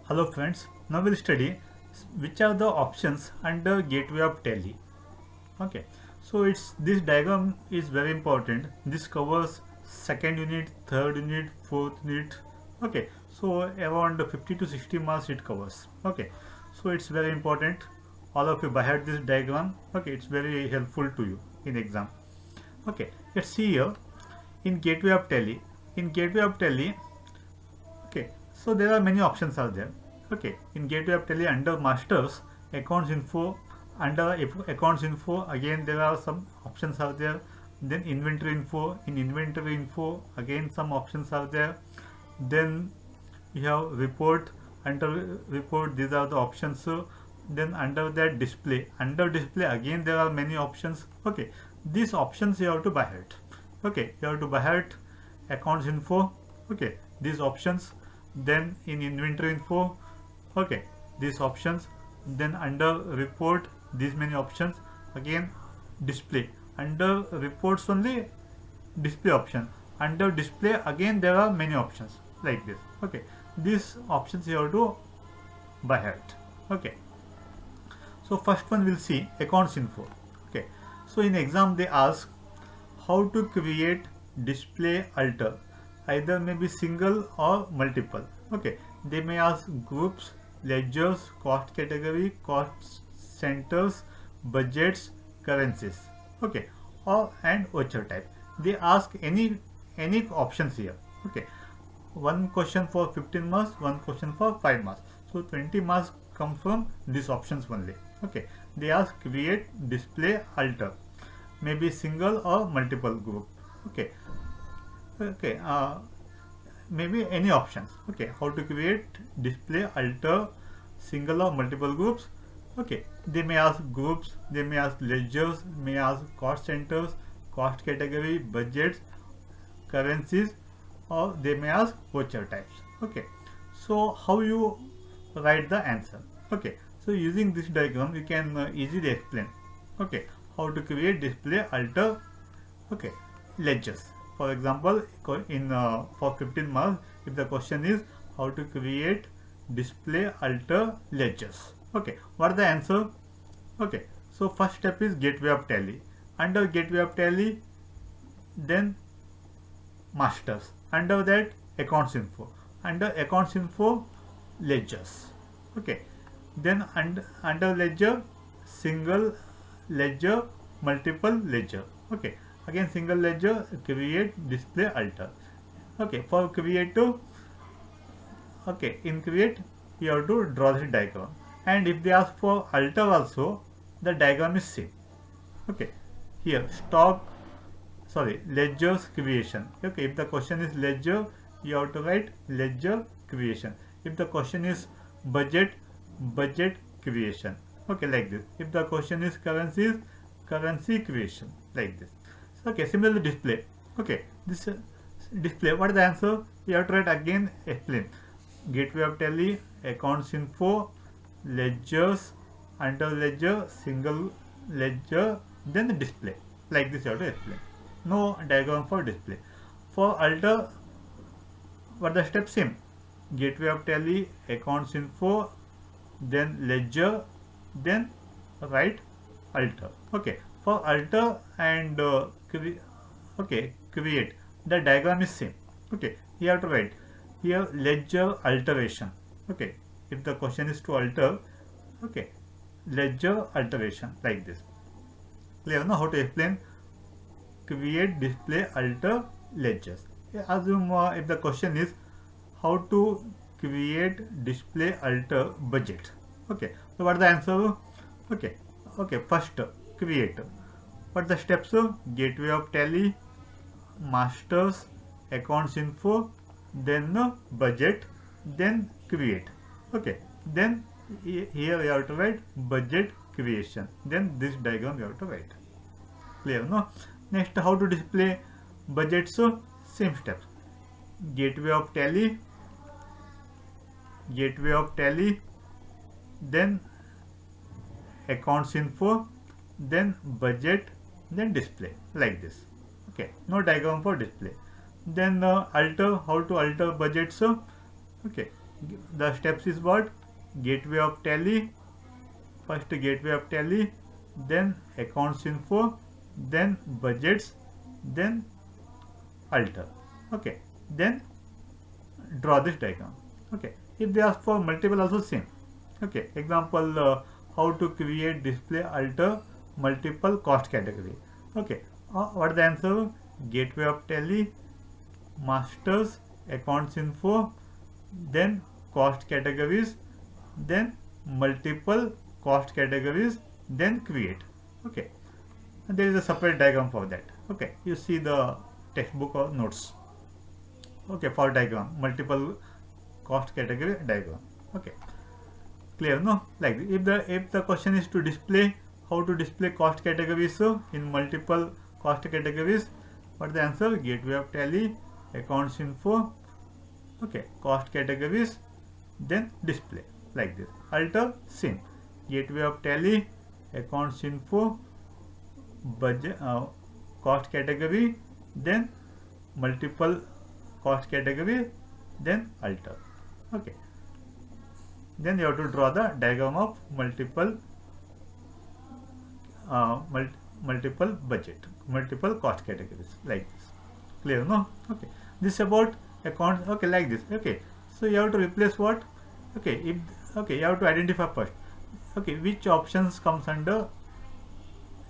Hello friends, now we'll study which are the options under gateway of Tally. Okay, so it's this diagram is very important. This covers second unit, third unit, fourth unit. Okay, so around 50 to 60 marks it covers. Okay, so it's very important. All of you by heart this diagram. Okay, it's very helpful to you in exam. Okay, let's see here in gateway of Tally. In gateway of Tally, okay, so there are many options are there. Okay, in gateway of Tally under masters accounts info, under accounts info again there are some options are there. Then inventory info, in inventory info again some options are there. Then you have report, under report these are the options. So then under that display, under display again there are many options. Okay, these options you have to by heart. Okay, you have to by heart accounts info. Okay, these options. Then in inventory info, okay, these options. Then under report these many options. Again display, under reports only display option, under display again there are many options like this. Okay, these options you have to by heart. Okay, so first one we'll see accounts info. Okay, so in exam they ask how to create display alter, either may be single or multiple. Okay, they may ask groups, ledgers, cost category, cost centers, budgets, currencies. Okay, or and voucher type. They ask any options here. Okay, one question for 15 marks, one question for 5 marks. So 20 marks come from these options only. Okay, they ask create display alter, maybe single or multiple group. Okay, okay, maybe any options. Okay, how to create display alter single or multiple groups. Okay, they may ask groups, they may ask ledgers, may ask cost centers, cost category, budgets, currencies, or they may ask voucher types. Okay, so how you write the answer? Okay, so using this diagram you can easily explain. Okay, how to create display alter. Okay, ledgers. For example, in for 15 marks, if the question is how to create display alter ledgers. Okay, what is the answer? Okay, so first step is gateway of Tally. Under gateway of Tally, then masters. Under that accounts info. Under accounts info, ledgers. Okay, then under ledger, single ledger, multiple ledger. Okay, again single ledger, create display alter. Okay, for create to, okay, in create you have to draw the diagram, and if they ask for alter also, the diagram is same. Okay, here stock, sorry, ledgers creation. Okay, if the question is ledger, you have to write ledger creation. If the question is budget, budget creation. Okay, like this. If the question is currencies, currency creation, like this. So, okay, similarly display. Okay, this display, what is the answer? You have to write again, explain. Gateway of Tally, accounts info, ledgers, under ledger, single ledger, then the display. Like this you have to explain. No diagram for display. For alter, what the step? Same. Gateway of Tally, accounts info, then ledger, then write alter. Okay, for alter and okay, create, the diagram is same. Okay, you have to write here ledger alteration. Okay, if the question is to alter, okay, ledger alteration, like this. Clear now how to explain create display alter ledgers. Assume if the question is how to create display alter budget. Okay, so what is the answer? Okay, okay, first create. What the steps? Gateway of Tally, masters, accounts info, then budget, then create. Okay, then here you have to write budget creation, then this diagram you have to write. Clear no? Next, how to display budget? So same steps. Gateway of Tally, gateway of Tally, then accounts info, then budget, then display, like this. Okay, no diagram for display. Then alter, how to alter budget? So okay, the steps is what? Gateway of Tally, first gateway of Tally, then accounts info, then budgets, then alter. Okay, then draw this diagram. Okay, if they ask for multiple, also same. Okay, example, how to create, display, alter multiple cost category. Okay, what the answer? Gateway of Tally, masters, accounts info, then cost categories, then multiple cost categories, then create. Okay, and there is a separate diagram for that. Okay, you see the textbook or notes. Okay, for diagram, multiple cost category diagram. Okay, clear? No, like if the question is to display, how to display cost categories in multiple cost categories, what the answer? Gateway of Tally, accounts info, okay, cost categories, then display, like this. Alter, same, gateway of Tally, accounts info, budget, cost category, then multiple cost category, then alter. Okay, then you have to draw the diagram of multiple multiple budget, multiple cost categories, like this. Clear? No? Okay, this about account. Okay, like this. Okay, so you have to replace what? Okay, if okay, you have to identify first. Okay, which options comes under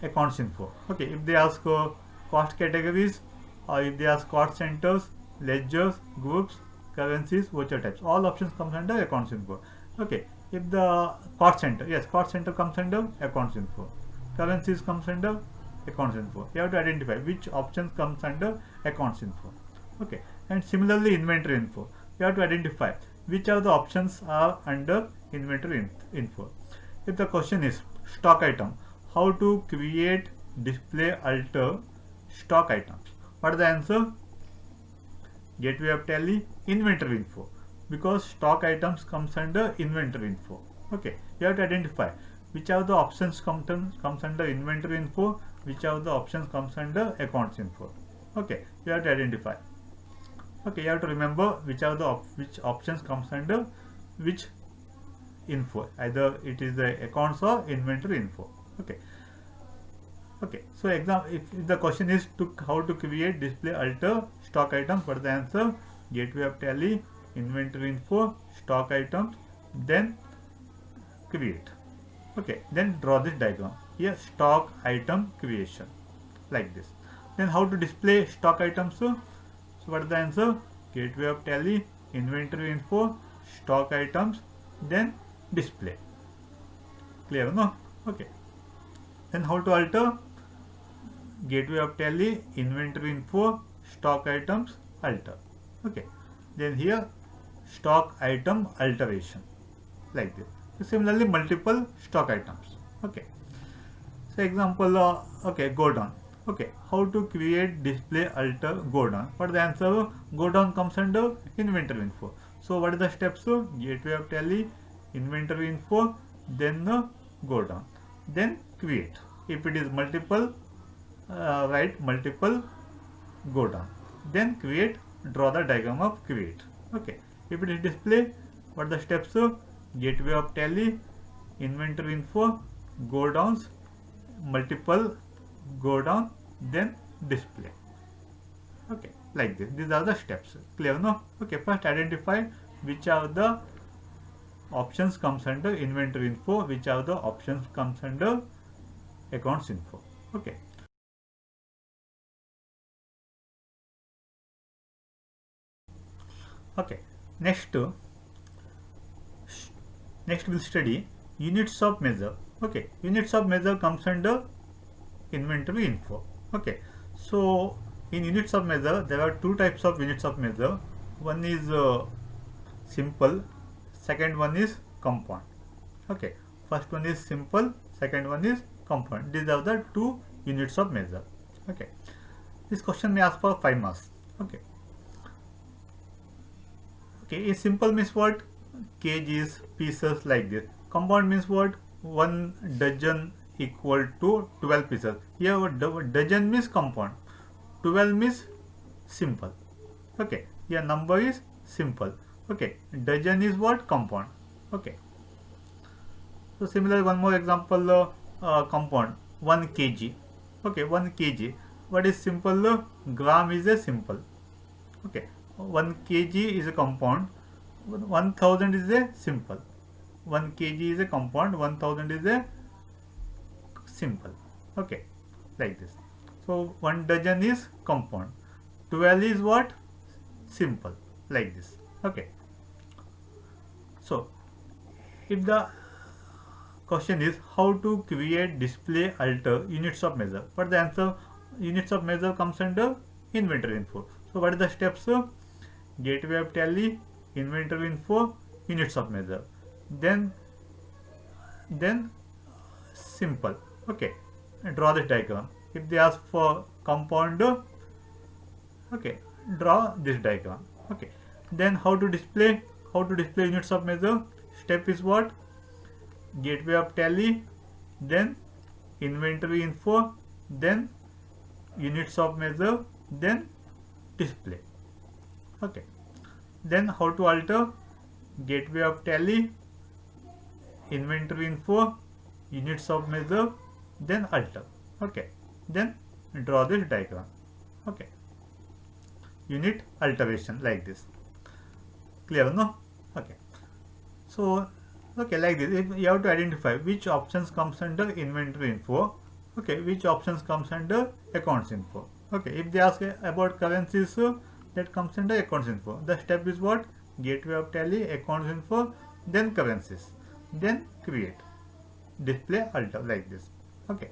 accounts info? Okay, if they ask cost categories, or if they ask cost centers, ledgers, groups, currencies, voucher types, all options comes under accounts info. Okay, if the cost center, yes, cost center comes under accounts info, currencies comes under accounts info. You have to identify which options comes under accounts info. Okay, and similarly inventory info, you have to identify which are the options are under inventory info. If the question is stock item, how to create, display, alter stock items, what is the answer? Gateway of Tally, inventory info, because stock items comes under inventory info. Okay, you have to identify which are the options comes under inventory info, which are the options comes under accounts info. Okay, you have to identify. Okay, you have to remember which are the which options comes under which info, either it is the accounts or inventory info. Okay, okay, so example, if the question is to how to create, display, alter stock items, what is the answer? Gateway of Tally, inventory info, stock items, then create. Okay, then draw this diagram. Here stock item creation, like this. Then how to display stock items? So what is the answer? Gateway of Tally, inventory info, stock items, then display. Clear? No? Okay. Then how to alter? Gateway of Tally, inventory info, stock items, alter. Okay. Then here stock item alteration, like this. So similarly multiple stock items. Okay. So example, okay, go down. Okay, how to create, display, alter go down? What is the answer? Go down comes under inventory info. So what are the steps? Gateway of Tally, inventory info, then go down, then create. If it is multiple, write multiple go down, then create, draw the diagram of create. Okay, if it is display, what are the steps? Gateway of Tally, inventory info, go downs, multiple go down, then display. Okay, like this. These are the steps. Clear? No? Okay, first identify which are the options comes under inventory info, which are the options comes under accounts info. Okay. Okay, next we'll study units of measure. Okay, units of measure comes under inventory info. Okay, so in units of measure there are two types of units of measure. One is simple, second one is compound. Okay, first one is simple, second one is compound. These are the two units of measure. Okay, this question may ask for 5 marks. Okay. Okay, a simple means what? Kgs, pieces, like this. Compound means what? 1 dozen equal to 12 pieces. Here dozen means compound, 12 means simple. Okay, here number is simple, Okay, dozen is what? Compound. Okay, so similar, one more example, compound 1 kg. Okay, 1 kg, what is simple? Gram is a simple. Okay, 1 kg is a compound, 1000 is a simple. 1 kg is a compound, 1000 is a simple. Okay, like this. So 1 dozen is compound, 12 is what? Simple, like this. Okay, so if the question is how to create, display, alter units of measure, but the answer, units of measure comes under inventory info. So what are the steps? Gateway of tally, inventory info, units of measure, then simple. Okay, draw the diagram. If they ask for compound, okay, draw this diagram. Okay, then how to display, units of measure? Step is what? Gateway of tally, then inventory info, then units of measure, then display. Okay, then how to alter? Gateway of tally, inventory info, units of measure, then alter. Okay, then draw this diagram. Okay, unit alteration, like this. Clear, no? Okay, so okay, like this. If you have to identify which options comes under inventory info, okay, which options comes under accounts info. Okay, if they ask about currencies, that comes under accounts info. The step is what? Gateway of tally, accounts info, then currencies, then create, display, alter, like this. Okay,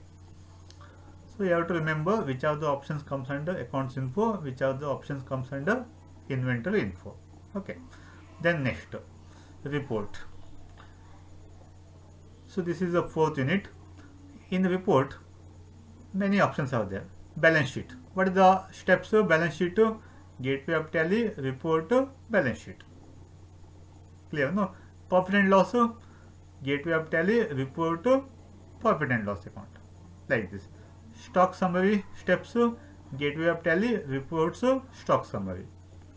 so you have to remember which are the options comes under accounts info, which are the options comes under inventory info. Okay, then next, report. So this is the fourth unit. In the report, many options are there. Balance sheet. What are the steps of balance sheet? Gateway of tally, report, balance sheet. Clear, no? Profit and loss. Gateway of tally, report, profit and loss account. Like this. Stock summary steps. Gateway of tally, reports, stock summary.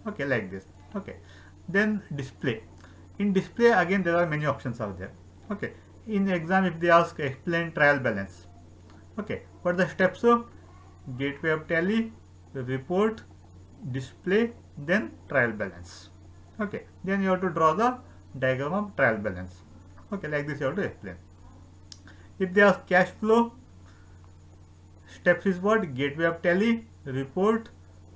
Okay, like this. Okay. Then display. In display, again there are many options out there. Okay. In exam, if they ask explain trial balance, okay, what are the steps? Gateway of tally, report, display, then trial balance. Okay, then you have to draw the diagram of trial balance. Okay, like this you have to explain. If they ask cash flow, steps is what? Gateway of tally, report,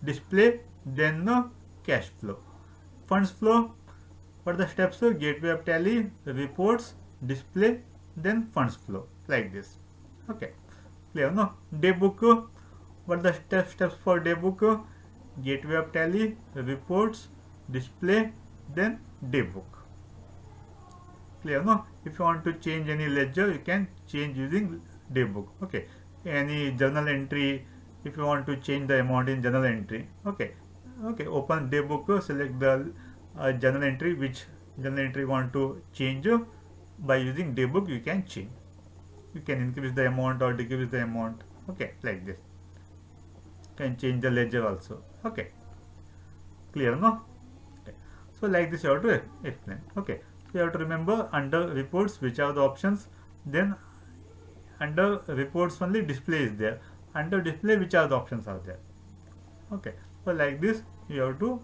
display, then cash flow. Funds flow, what are the steps? Gateway of tally, reports, display, then funds flow, like this. Okay, clear, no? Day book, what are the steps for day book? Gateway of tally, reports, display, then day book. Clear, no? If you want to change any ledger, you can change using day book. Okay, any journal entry, if you want to change the amount in journal entry, okay, open day book, select the journal entry, which journal entry you want to change. By using day book, you can change. You can increase the amount or decrease the amount. Okay, like this. Can change the ledger also. Okay, clear, no? Okay. So like this you have to explain. Okay, so you have to remember under reports which are the options. Then under reports only display is there. Under display which are the options are there. Okay, so like this you have to